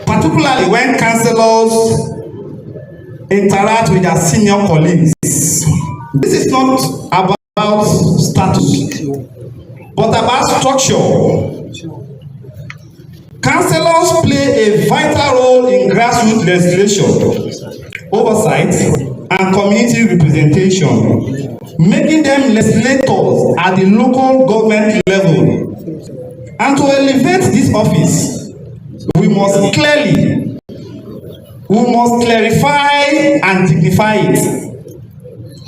particularly when councillors interact with their senior colleagues. This is not about status, but about structure. Councillors play a vital role in grassroots legislation, oversight, and community representation, making them legislators at the local government level. And to elevate this office, we must clarify and dignify it.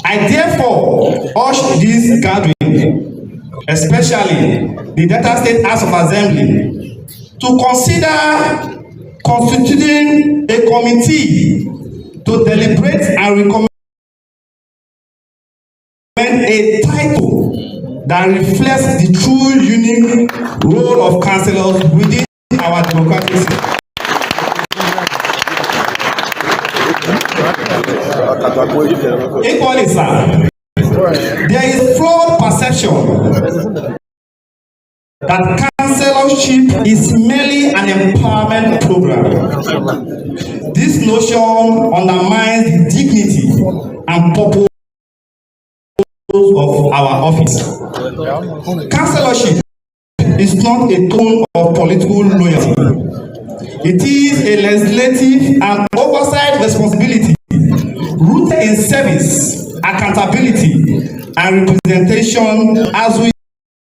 I therefore urge this gathering, especially the Delta State House of Assembly, to consider constituting a committee to deliberate and recommend a title that reflects the true unique role of councillors within our democratic system. Equally, sir, there is flawed perception that councillorship is merely an empowerment program. This notion undermines the dignity and purpose of our office. Councillorship is not a tone of political loyalty. It is a legislative and oversight responsibility rooted in service, accountability, and representation as we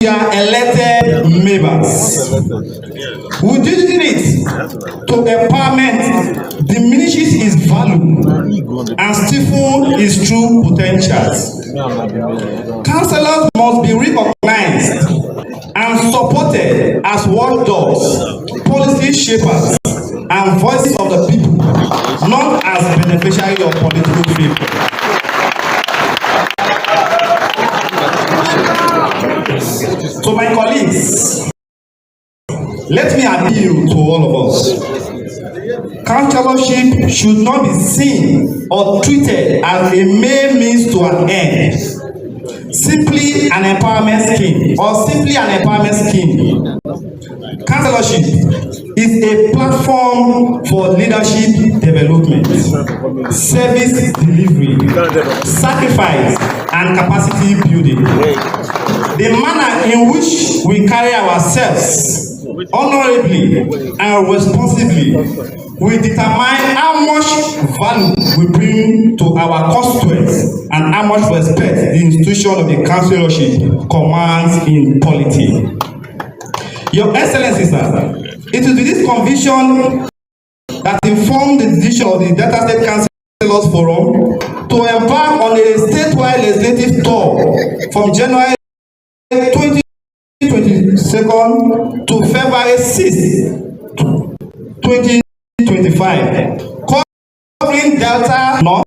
are elected members. Reducing it to empowerment diminishes its value and stifles its true potentials. Councillors must be recognized and supported as watchdogs, policy shapers, and voices of the people, not as beneficiaries of political favor. So my colleagues, let me appeal to all of us. Councillorship should not be seen or treated as a mere means to an end, simply an empowerment scheme or simply an empowerment scheme. Councillorship is a platform for leadership development, service delivery, sacrifice, and capacity building. The manner in which we carry ourselves honorably and responsibly will determine how much value we bring to our constituents and how much respect the institution of the councillorship commands in polity. Your Excellency, sir, it is with this conviction that informed the decision of the Delta State Councillors Forum to embark on a statewide legislative tour from January 2022 to February 6, 2025, covering Delta, North,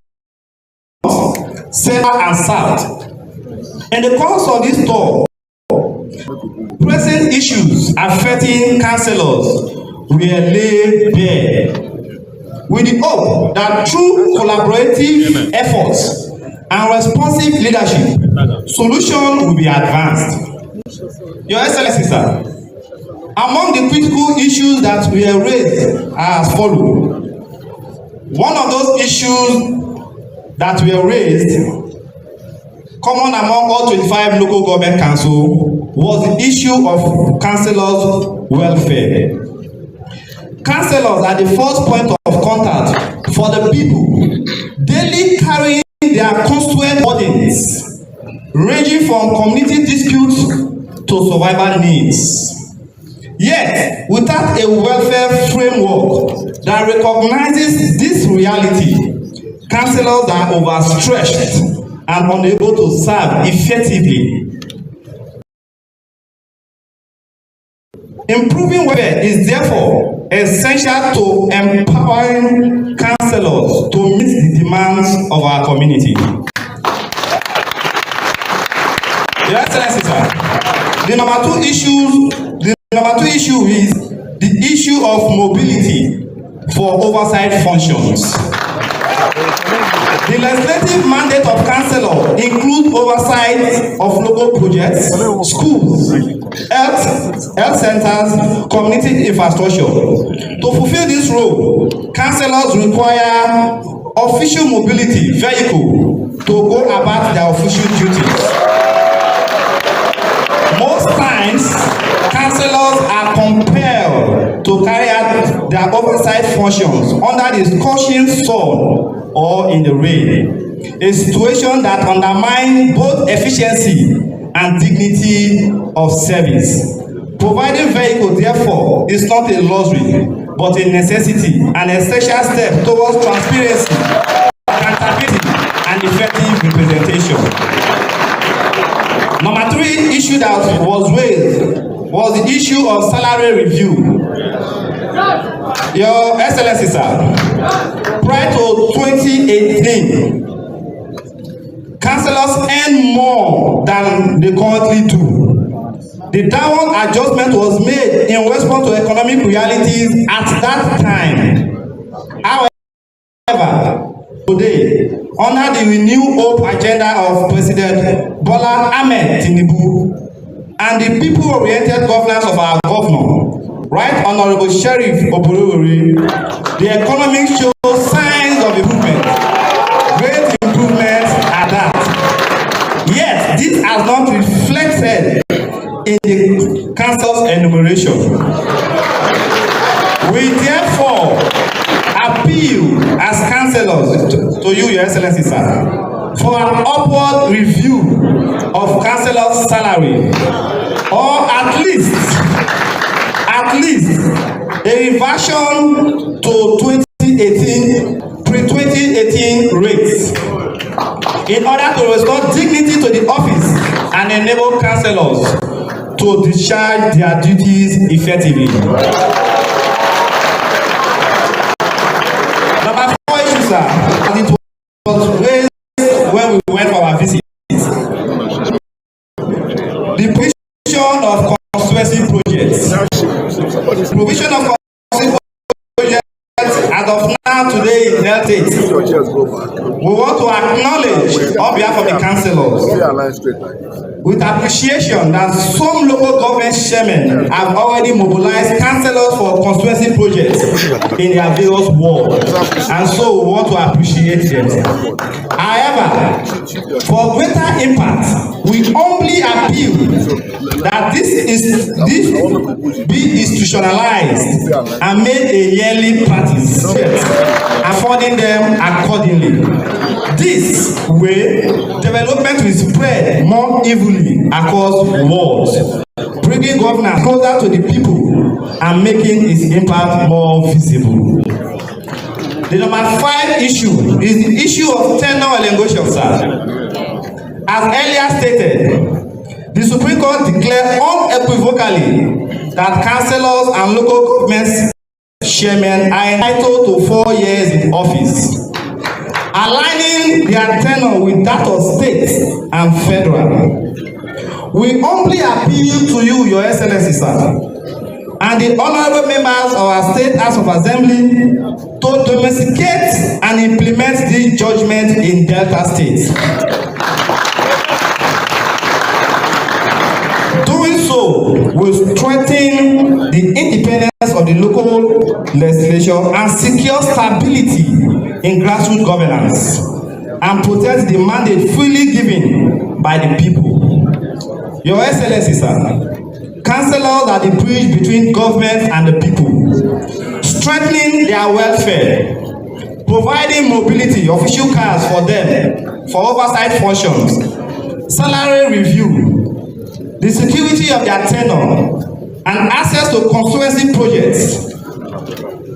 Central, and South. In the course of this tour, present issues affecting councillors were laid bare, with the hope that through collaborative efforts and responsive leadership, solutions will be advanced. Your Excellency, sir, among the critical issues that were raised are as follows. One of those issues that were raised, common among all 25 local government councils, was the issue of councillors' welfare. Councillors are the first point of contact for the people, daily carrying their constituent burdens, ranging from community disputes to survival needs. Yet, without a welfare framework that recognizes this reality, councillors are overstretched and unable to serve effectively. Improving welfare is therefore essential to empowering councillors to meet the demands of our community. Your Excellency, sir, the number two issue is the issue of mobility for oversight functions. The legislative mandate of councillor includes oversight of local projects, schools, health centers, community infrastructure. To fulfill this role, councillors require official mobility vehicle to go about their official duties. Most times, councillors are compelled to carry out their oversight functions under the scorching sun or in the rain, a situation that undermines both efficiency and dignity of service. Providing vehicles, therefore, is not a luxury, but a necessity, an essential step towards transparency, accountability, and effective representation. Number 3 issue that was raised was the issue of salary review. Your Excellency, sir, prior to 2018, councillors earn more than they currently do. The downward adjustment was made in response to economic realities at that time. However, today, under the renewed hope agenda of President Bola Ahmed Tinubu and the people-oriented governance of our governor, Right Honorable Sheriff Oborowori, the economy shows signs of improvement. Great improvements at that. Yet, this has not reflected in the council's enumeration. We therefore appeal as councillors to you, Your Excellency, sir, for an upward review of councillors' salary, or at least a reversion to 2018 pre-2018 rates, in order to restore dignity to the office and enable councillors to discharge their duties effectively. Number 4 issue, sir, as it was raised when we went for our visit. The provision of constituency projects. Provision of constituency projects as of now today in Delta State. We want to acknowledge on behalf of the councillors with appreciation that some local government chairmen have already mobilized councillors for constituency projects in their various wards, and so we want to appreciate them. However, for greater impact, we humbly appeal that this be institutionalized and made a yearly practice, affording them accordingly. This way, development will spread more evenly across wards, bringing governance closer to the people and making its impact more visible. The number 5 issue is the issue of tenure elongation, sir. As earlier stated, the Supreme Court declared unequivocally that councillors and local government chairmen are entitled to 4 years in office, aligning their tenure with that of state and federal. We humbly appeal to you, Your Excellency, sir, and the honourable members of our State House of Assembly to domesticate and implement this judgment in Delta State. Doing so will strengthen the independence of the local legislature and secure stability in grassroots governance and protect the mandate freely given by the people. Your Excellency, sir, councillors are the bridge between government and the people, strengthening their welfare, providing mobility, official cars for them for oversight functions, salary review, the security of their tenure, and access to constituency projects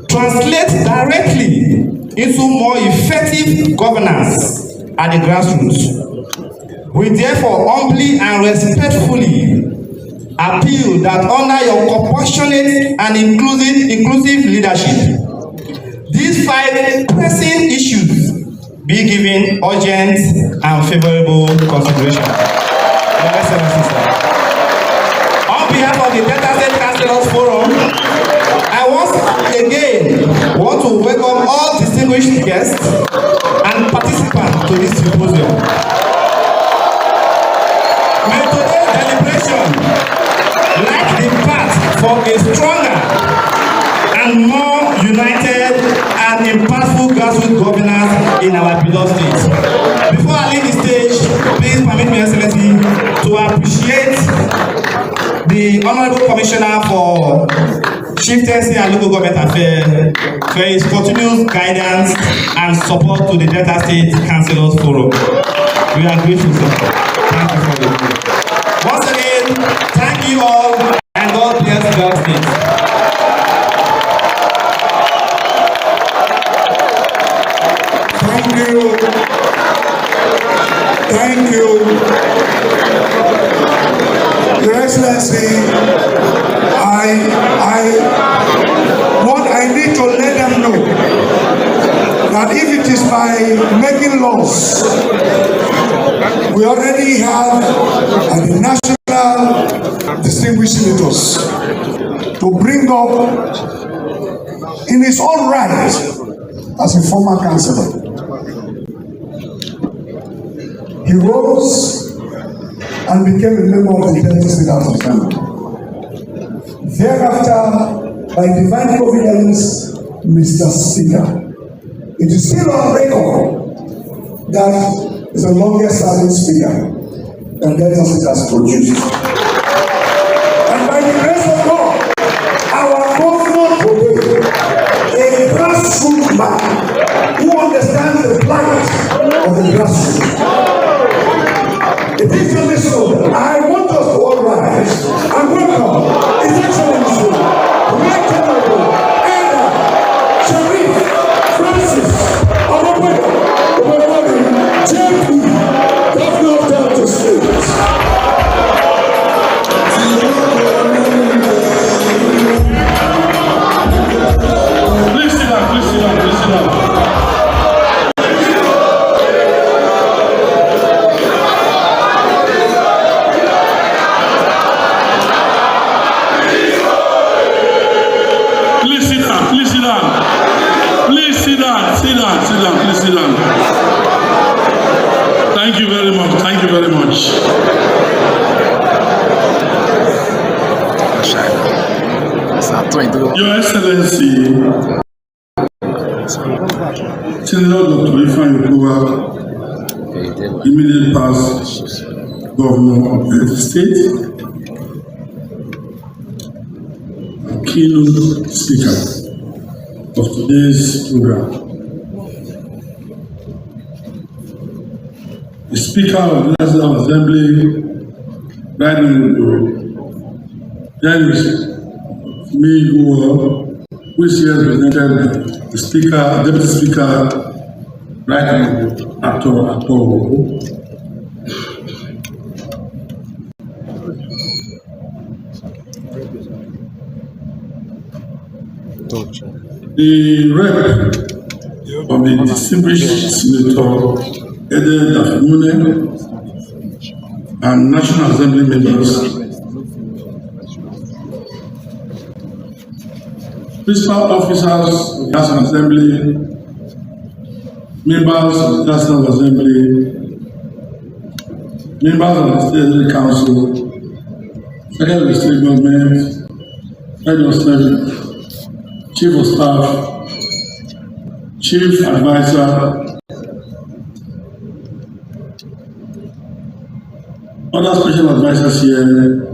translate directly into more effective governance at the grassroots. We therefore humbly and respectfully appeal that under your compassionate and inclusive leadership, these 5 pressing issues be given urgent and favorable consideration. Your Excellency, sir. On behalf of the Delta State Councillors Forum, I once again want to welcome all distinguished guests and participants to this symposium. Lagos State. Before I leave the stage, please permit me, Excellency, to appreciate the Honorable Commissioner for Chieftaincy and Local Government Affairs for his continuous guidance and support to the Delta State Councillors Forum. We are grateful, sir. Thank you for this. Once again, thank you all, and God bless Delta State. Thank you. Thank you. Your Excellency, I need to let them know that if it is by making laws, we already have the national distinguished senators to bring up in his own right as a former councillor. He rose and became a member of the Delta State House of Assembly. Thereafter, by divine providence, Mr. Speaker, it is still on record that is the longest serving speaker that Delta State has produced. And by the grace of God, our governor today, a grassroots man who understands the plight of the grassroots. It is on this road. I want us to all rise and welcome His Excellency, Right Honorable Elder Sharif Francis Omobodo JP, Governor of Delta State. Please sit down, please sit down, please sit down. Thank you very much. Thank you very much. Your Excellency, Senator Dr. Ifeanyi Okowa, immediate past Governor of the State, and keynote speaker of today's program. The Speaker of the National Assembly, Right Honorable Dennis who is here represented the Speaker, Deputy Speaker, Right Honorable Ato. The rep of the distinguished Senator Ede Dafimune and National Assembly members, principal officers of the National Assembly, members of the National Assembly, members of the State Council, Secretary of the State Government, Head of State, Chief of Staff, Chief Advisor, other special advisors here,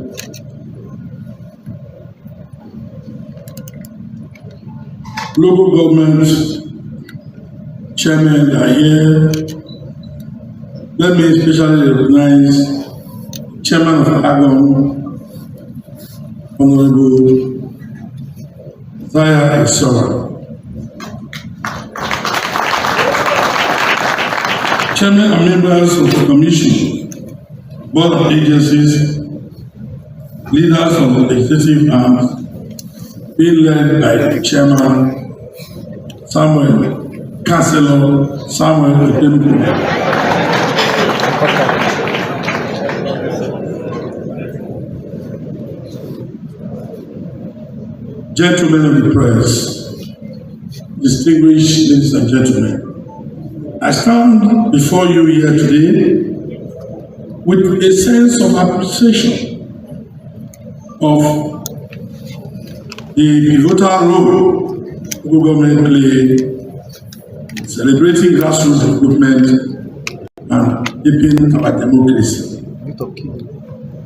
local government chairmen are here. Let me especially recognize Chairman of AGON, Honorable Zaya Esora, Chairman and members of the Commission, Board of Agencies, leaders of the legislative arms, being led by the Chairman Councillor Samuel Otempo. Gentlemen of the press, distinguished ladies and gentlemen, I stand before you here today with a sense of appreciation of the pivotal role local government play celebrating grassroots development and deepening our democracy.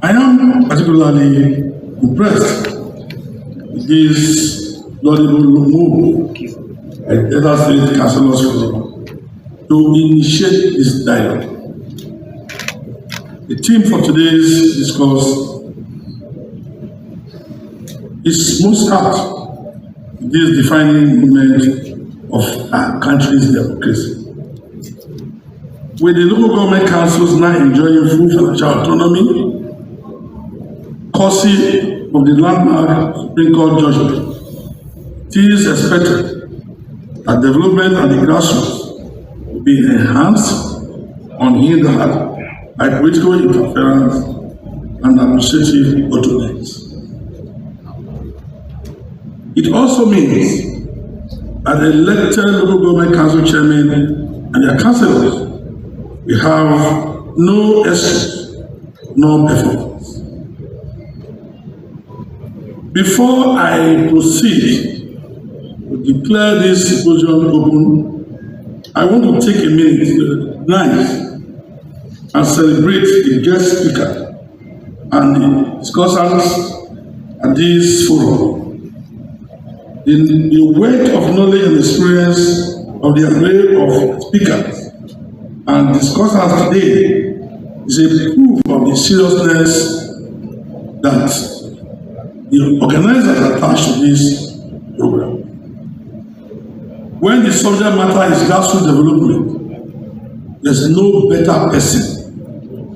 I am particularly impressed with this laudable move by the Delta State Councillors Forum to initiate this dialogue. The theme for today's discourse is most apt in this defining moment of our country's democracy. With the local government councils now enjoying full financial autonomy, courtesy of the landmark Supreme Court judgment, it is expected that development at the grassroots will be enhanced, unhindered by political interference and administrative bottlenecks. It also means that the elected local government council chairmen and their councillors will have no excuse, no performance. Before I proceed to declare this symposium open, I want to take a minute to recognize and celebrate the guest speaker and the discussants at this forum. The weight of knowledge and experience of the array of speakers and discussants today is a proof of the seriousness that the organizers attached to this program. When the subject matter is grassroots development, there's no better person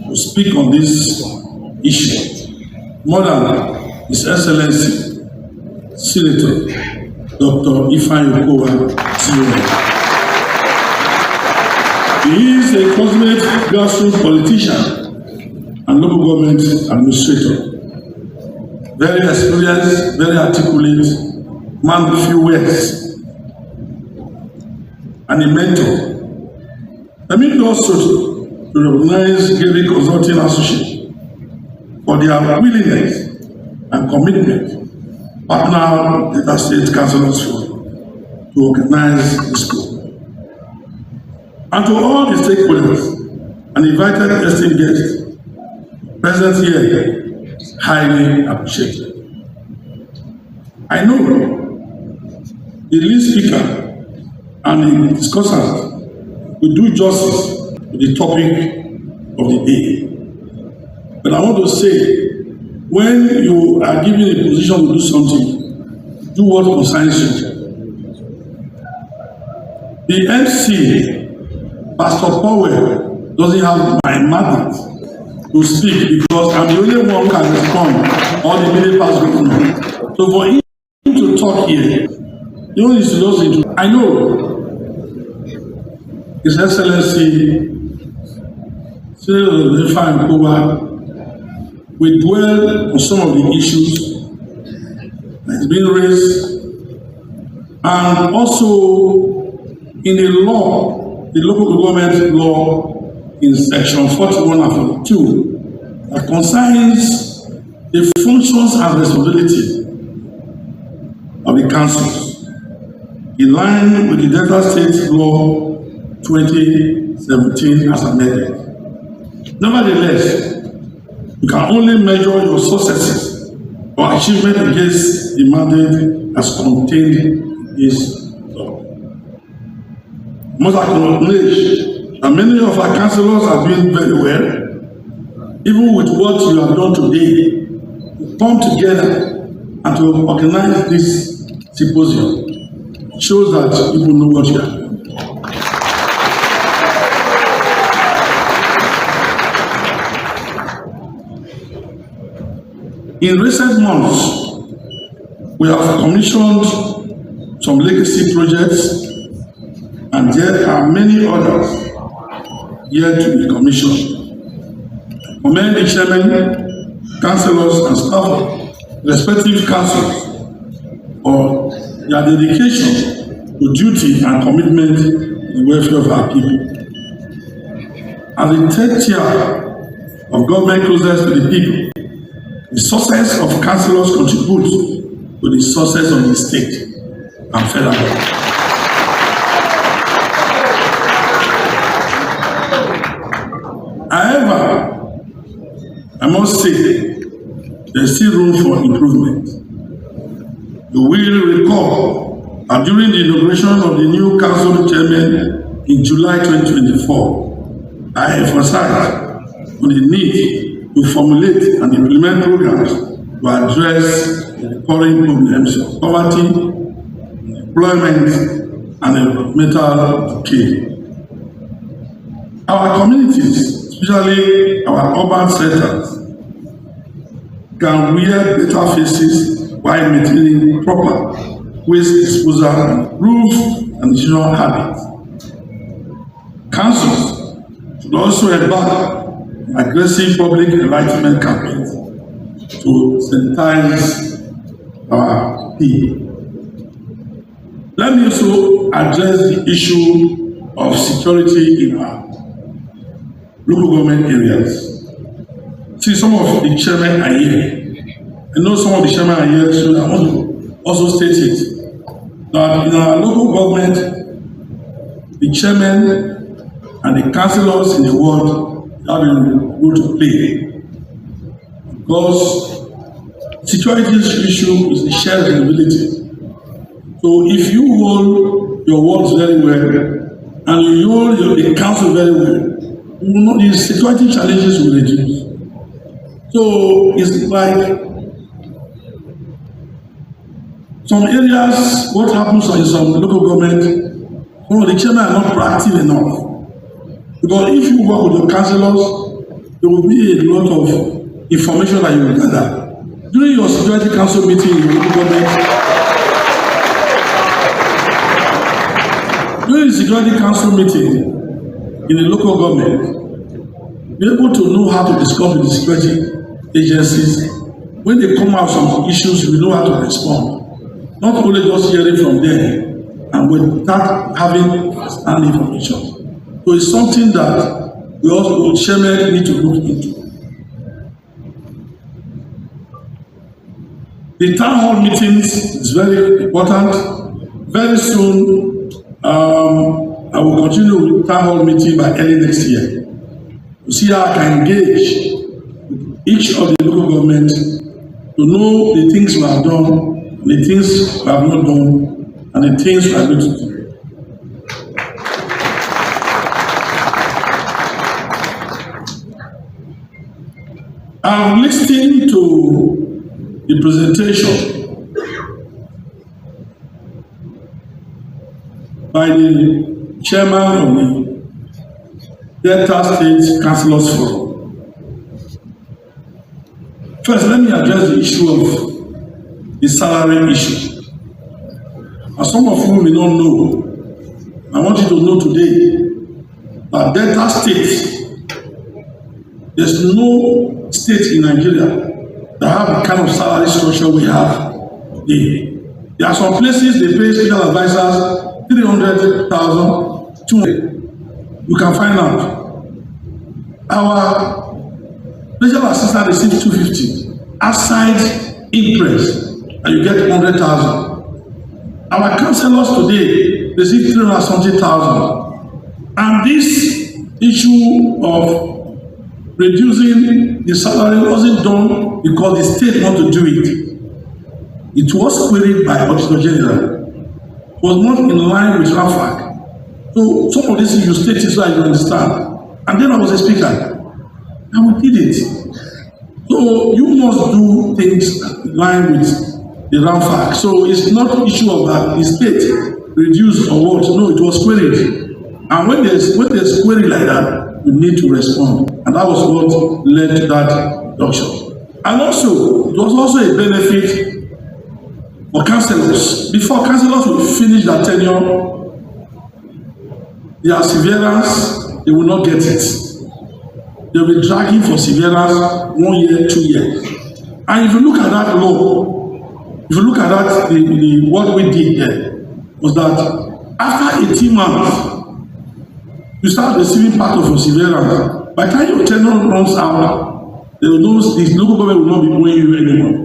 to speak on this issue more than His Excellency Senator Dr. Ifeanyi Okowa, CEO. He is a consummate grassroots politician and local government administrator. Very experienced, very articulate, man with few words, and a mentor. Let me also to recognize Gary Consulting Association for their willingness and commitment to partner with the State Councillors Forum to organize this program. And to all the stakeholders and invited esteemed guests present here, highly appreciated. I know the lead speaker and the discussant will do justice to the topic of the day. But I want to say, when you are given a position to do something, do what concerns you. The MC, Pastor Powell, doesn't have my mandate to speak because I'm the only one who can respond. All the media pass go. So for him to talk here, the only is to listen to. I know His Excellency Senator Ifeanyi Okowa will dwell on some of the issues that is being raised, and also in the law, the local government law in section 41 and 42 that concerns the functions and responsibility of the councils in line with the Delta State Law 2017 as amended. Nevertheless, you can only measure your successes or achievement against the mandate as contained in this law. Must acknowledge that many of our councillors are doing very well. Even with what you have done today, to come together and to organize this symposium shows that people know what you are doing. In recent months, we have commissioned some legacy projects, and there are many others yet to be commissioned. I commend the chairman, councillors, and staff, respective councils, for their dedication to duty and commitment to the welfare of our people. As the third tier of government closest to the people, the success of councillors contributes to the success of the state and federal government. However, I must say, there's still room for improvement. You will recall that during the inauguration of the new council chairman in July 2024, I emphasized on the need to formulate and implement programs to address the recurring problems of poverty, employment, and environmental decay. Our communities, especially our urban centers, can wear better faces while maintaining proper waste disposal, rules, and general habits. Councils should also embark on aggressive public enlightenment campaigns to sensitize our people. Let me also address the issue of security in our local government areas. See, some of the chairmen are here. I know some of the chairmen are here, so I want to also state it, that in our local government, the chairmen and the councillors in the ward have a role to play. Because security issue is a shared responsibility. So if you hold your wards very well, and you hold the council very well, you know, the security challenges will reduce. So it's like some areas, what happens in some local government, some of the chairmen are not proactive enough. Because if you work with your councillors, there will be a lot of information that you will gather. During your security council meeting in your local government, during the security council meeting in the local government, be able to know how to discuss with the security agencies. When they come out some issues, we know how to respond. Not only just hearing from them and without having first-hand information. So it's something that we also chairmen need to look into. The town hall meetings is very important. Very soon, I will continue with town hall meeting by early next year. To see how I can engage with each of the local governments to know the things we have done, the things we have not done, and the things we are going to do. I'm listening to the presentation by the chairman of the Delta State Councillors Forum. First, let me address the issue of the salary issue. As some of you may not know, I want you to know today that Delta State, there's no state in Nigeria that have the kind of salary structure we have today. There are some places they pay special advisors 300,000, 200. You can find out. Our special assistant receives 250. Outside interest, and you get 100,000. Our councillors today receive 300,000. And this issue of reducing the salary wasn't done because the state want to do it. It was queried by Auditor General. It was not in line with RAFAC. So some of these things you stated so I can understand. And then I was a speaker. And we did it. So you must do things in line with the RAFAC. So it's not an issue of that the state reduced or what. No, it was queried. And when there's query like that, you need to respond. And that was what led to that reduction. And also, it was also a benefit for councillors. Before councillors will finish their tenure, their severance, they will not get it. They will be dragging for severance 1 year, 2 years. And if you look at that law, if you look at that, what we did there was that after 18 months, you start receiving part of your severance. By the time your tenure runs out, the local government will not be paying you anymore.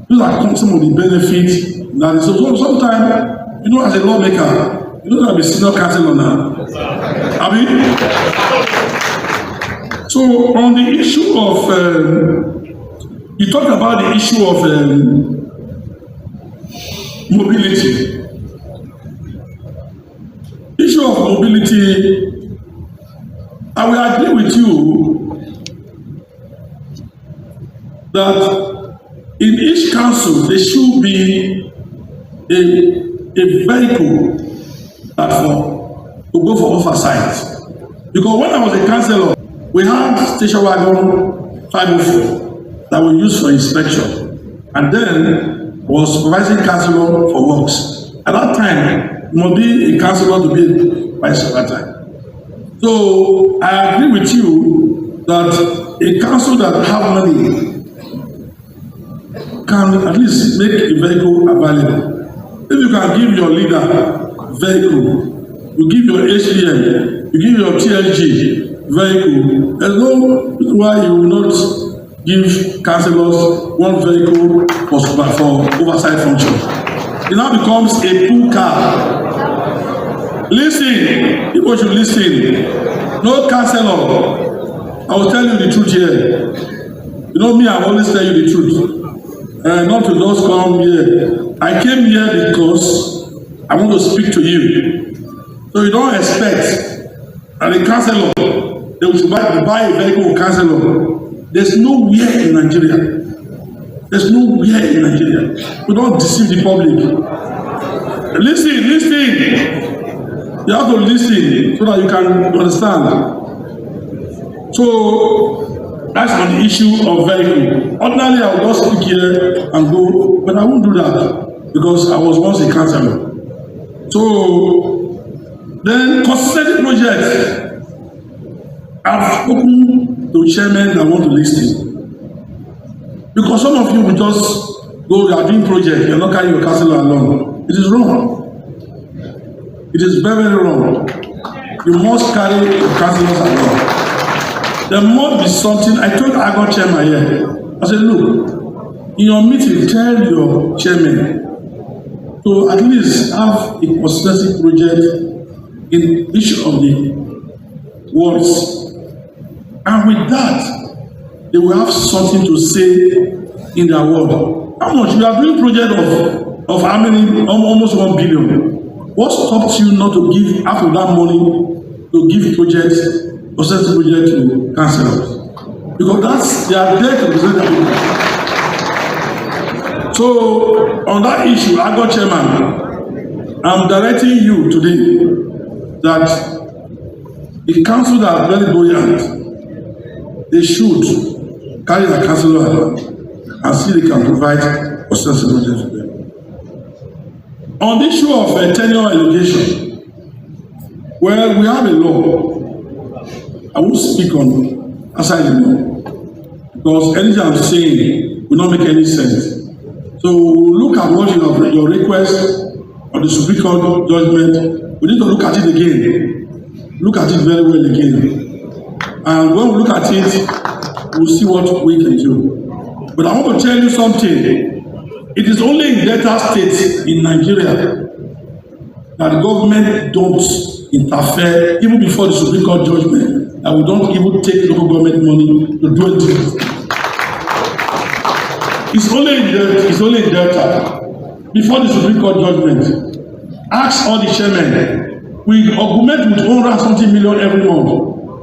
Those are some of the benefits that is. So sometimes, you know, as a lawmaker, you don't have a senior councillor now. I mean, So on the issue of, you talked about the issue of mobility. Issue of mobility, I will agree with you that in each council there should be a vehicle that to go for oversight. Because when I was a councillor, we had station wagon 504 that we used for inspection, and then was supervising councillor for works. At that time, you must be a councillor to be vice secretary. So I agree with you that a council that have money can at least make a vehicle available. If you can give your leader vehicle, you give your HDM, you give your TLG vehicle, there's no reason why you will not give councillors one vehicle for oversight function. It now becomes a pool car. Listen, people should listen. No councillor, I will tell you the truth here. You know me, I always tell you the truth. Not to just come here. I came here because I want to speak to you. So you don't expect that a councillor, they should buy a vehicle for councillor. There's nowhere in Nigeria. There's nowhere in Nigeria. We don't deceive the public. Listen. You have to listen so that you can understand. So that's on the issue of vehicle. Ordinarily, I will just speak here and go, but I won't do that because I was once a councillor. So then, concerning projects, I've spoken to chairmen that want to listen. Because some of you will just go, you are doing project, you are not carrying your councillor along. It is wrong. It is very, very wrong. You must carry your councillors along. There must be something. I told Agon chairman here, I said, look, in your meeting, tell your chairman to at least have a consistency project in each of the wards. And with that, they will have something to say in their ward. How much? You are doing project of how many? Almost 1 billion. What stops you not to give half of that money to give projects, consistency project to councillors? Because they are there to represent the people. So on that issue, I got chairman, I'm directing you today that the council that are very buoyant, they should carry the councillor along and see they can provide consistency projects to them. On the issue of tenure allocation, well, we have a law. I won't speak on outside the law because anything I'm saying will not make any sense. So look at what your request of the Supreme Court judgment. We need to look at it again. Look at it very well again. And when we look at it, we'll see what we can do. But I want to tell you something. It is only in Delta State in Nigeria that the government don't interfere, even before the Supreme Court judgment, that we don't even take local government money to do anything. It's only in Delta. Before the Supreme Court judgment, ask all the chairmen. We augment with 100 something million every month.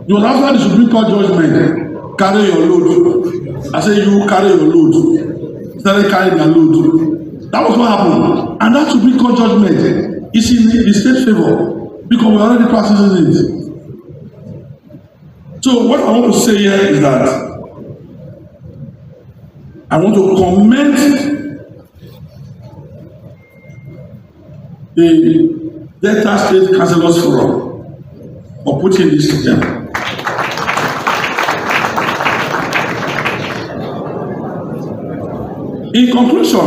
You will after the Supreme Court judgment, carry your load. I say you carry your load. Started carrying their load. That was what happened. And that Supreme Court judgment is in the state favor because we are already practicing it. So what I want to say here is that I want to commend the Delta State Councillors Forum for putting this together. In conclusion,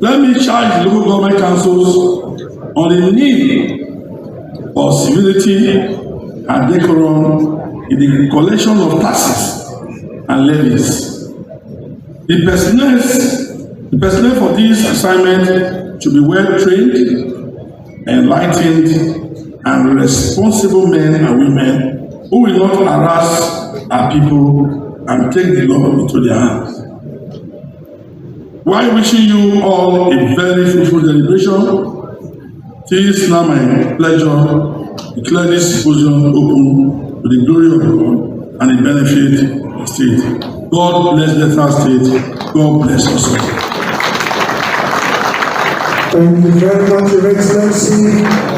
let me charge the local government councils on the need for civility and decorum in the collection of taxes and levies. The personnel for this assignment should be well trained, enlightened, and responsible men and women who will not harass our people and take the law into their hands. While wishing you all a very fruitful celebration, it is now my pleasure to declare this symposium open to the glory of God and the benefit of the state. God bless Delta State. God bless us all. Thank you very much, Your Excellency.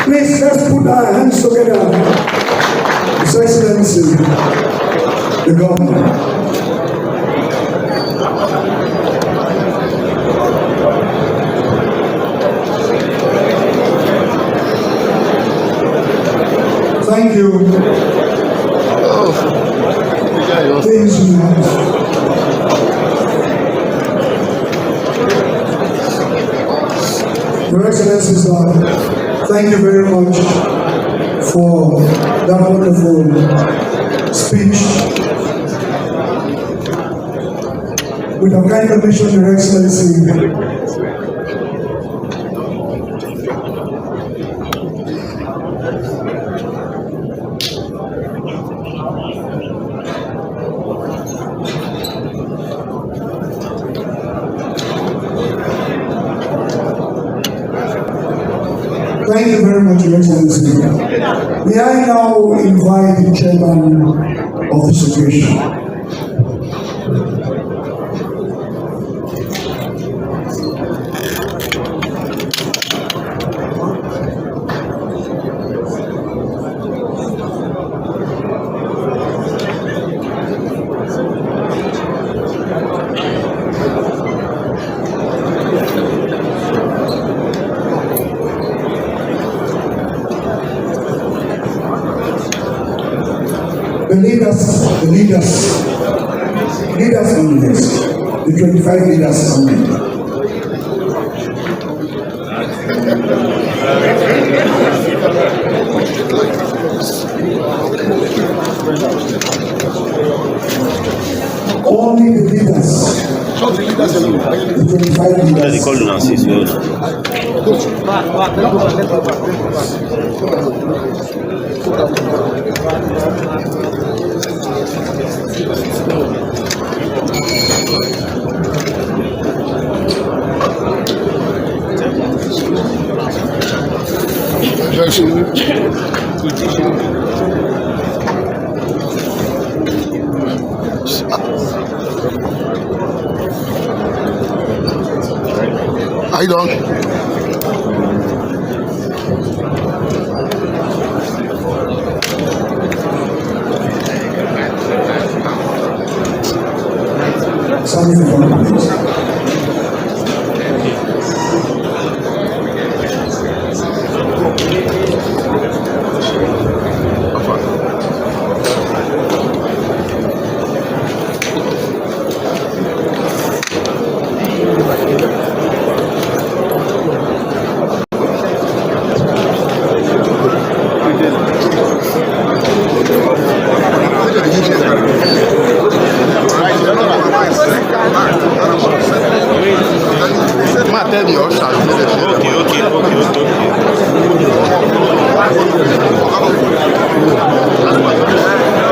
Please, let's put our hands together. His Excellency, the Governor. Thank you. Please, Your Excellency, sir, thank you very much for that wonderful speech. With our kind permission, Your Excellency, thank you very much, Your Excellency. May I now invite the chairman of this occasion. The leaders on the list, the 25 leaders on the list. Only the leaders. The 25 leaders. How you doing? Something for the please.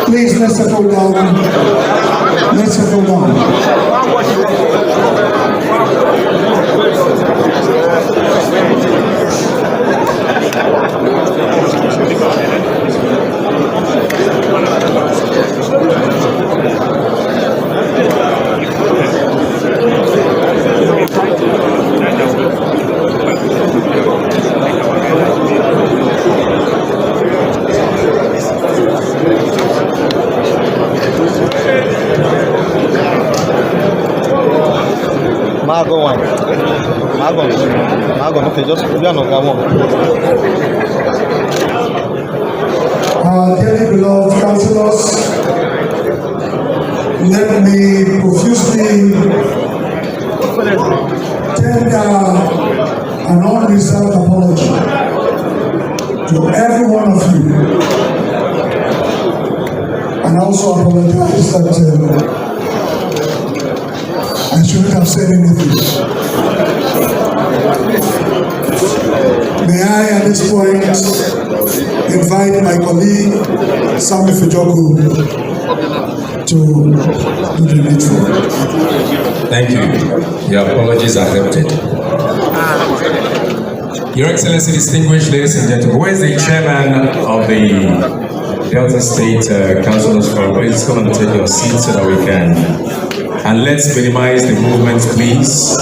Please, let's settle down. Let's settle down. Okay, just put down on one. Dearly beloved councillors, let me profusely tender an unreserved apology to every one of you, and also apologize that I shouldn't have said anything. May I, at this point, invite my colleague, Sammy Fijoku, to do the needful. Thank you. Your apologies are accepted. Your Excellency, distinguished ladies and gentlemen, where is the chairman of the Delta State Councillors Forum? Please come and take your seat so that we can. And let's minimize the movements, please.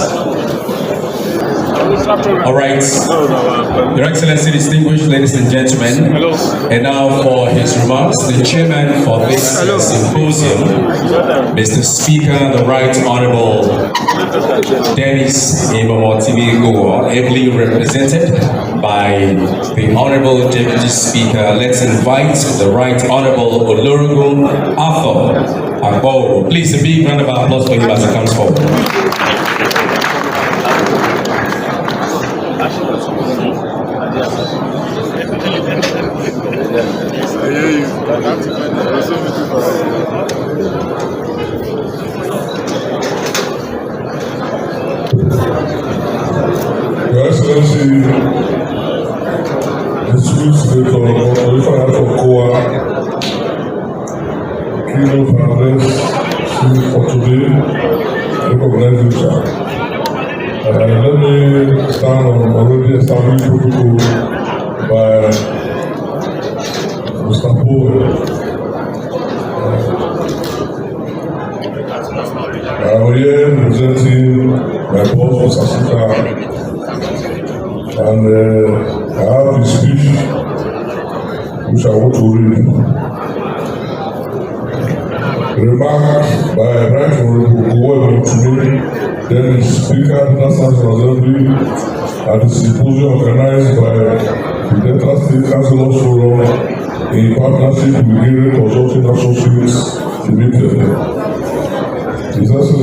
All right. Your Excellency, distinguished ladies and gentlemen, and now for his remarks, the chairman for this symposium, Mr. Speaker, the Right Honorable Dennis Ibomotibi-Gowo, ably represented by the Honorable Deputy Speaker. Let's invite the Right Honorable Olorogun Arthur Agbo. Please, a big round of applause for him as he comes forward. Your Excellency, the Chief Senator of Kowa, keynote address for today, recognizing you. Let me stand on already established protocol by Mr. Poe. I am here representing my boss, Mr. Speaker, and I have a speech which I want to read. Remark by Right Honorable Gowo to then Speaker of the National Assembly at the symposium organized by the Delta State Councillors Forum in partnership with the Consulting Associates Limited.